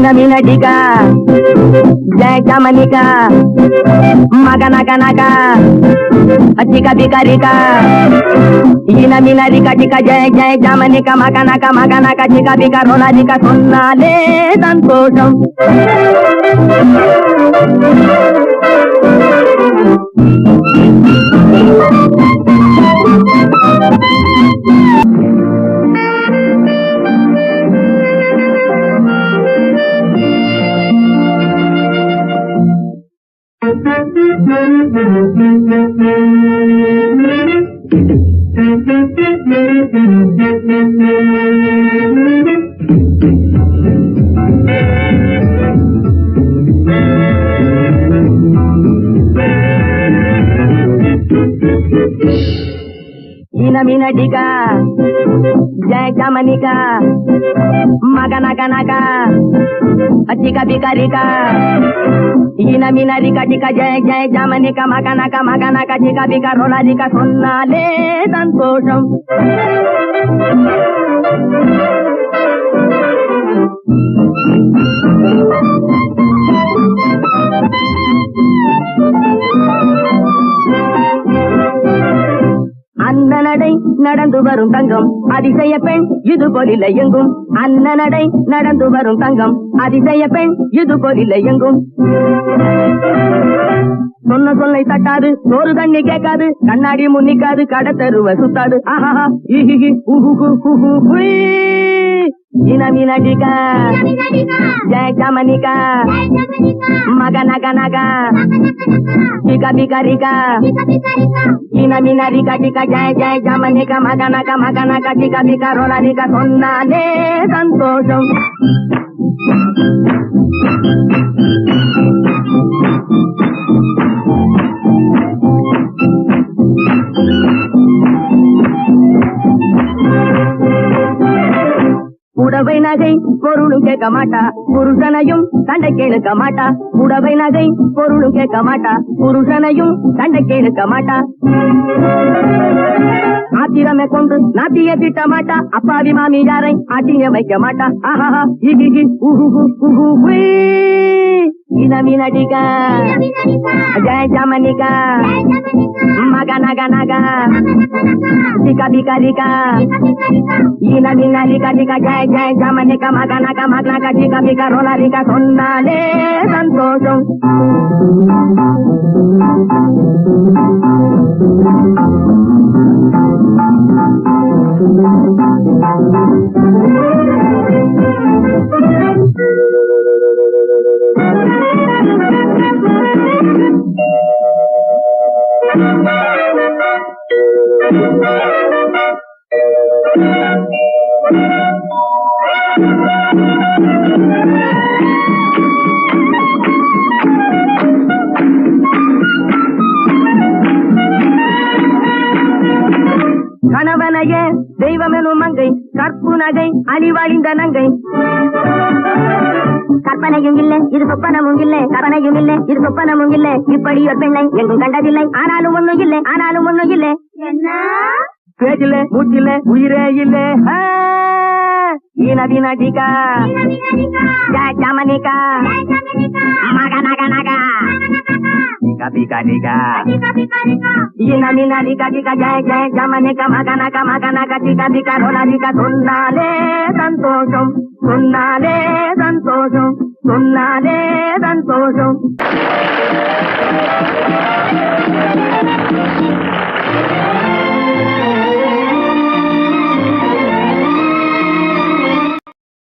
Minadika, Jaya Manika, Maganaka, Atika Bikarika, Ina Minarika, Jaya Jamanika, Maganaka, Tika Bikarola, Dika Sonale, Santosham. Ina Minadika, Jaya Jamanika, Maganaka, Atika Bikarika, Ina Minarika, Jaya Jamanika, Maganaka, Tika Bikarola, Dika Sonale, Santosham. அன்னநடை நடந்து வரும் தங்கம் அதிசய பெண் இது போலில்லை எங்கும். அன்னநடை நடந்து வரும் தங்கம் அதிசய பெண் இது போலில்லை எங்கும். சொன்ன சொல்லை தட்டாது, சோறு தண்ணி கேட்காது, கண்ணாடி முன்னிக்காது, கடத்தருவ சுத்தாது. ஆஹா இஹி உஹு Ina Minadika, Jaya Jamanika, Maganaka, Tika Bikarika, Ina Minarika, Jaya Jamanika, Maganaka, Tika Bikarola, Dika Sonale, Santosham. புடவை நகை பொருளும் கேட்க மாட்டா, புருஷனையும் சண்டை கேளுக்க மாட்டா. புடவை நகை பொருளும் கேட்க மாட்டா, புருஷனையும் சண்டை கேளுக்க மாட்டா. ஆத்திரமே கொண்டு நாட்டிய திட்ட மாட்டா, அப்பாவி மாமி யாரை ஆட்டிய வைக்க மாட்டா. ஆஹா இஹி உஹு Ina Minadika, Jaya Jamanika, Maganaka, Tika Bikarika, Ina Minarika, Jaya Jamanika, Maganaka, Tika Bikarola, Dika Sonale, Santosham. கணவனையே தெய்வமெனும் மங்கை, கற்பு நகை அணிவாழிந்த நங்கை. கற்பனையும் இல்லை இது சொப்பனமும் இல்லை, கற்பனையும் இல்லை இது சொப்பனமும் இல்லை. இப்படி ஒரு பெண்ணை எங்கும் கண்டதில்லை, ஆனாலும் ஒண்ணும் இல்லை. என்ன பேச்சில்லை மூச்சில்லை உயிரே இல்லை. Ina Minadika, Jaya Jamanika, Maganaka, Tika Bikarika, Ina Minadika, Jaya Jamanika, Maganaka, Tika Bikarola, Dika Sonale, Santosham.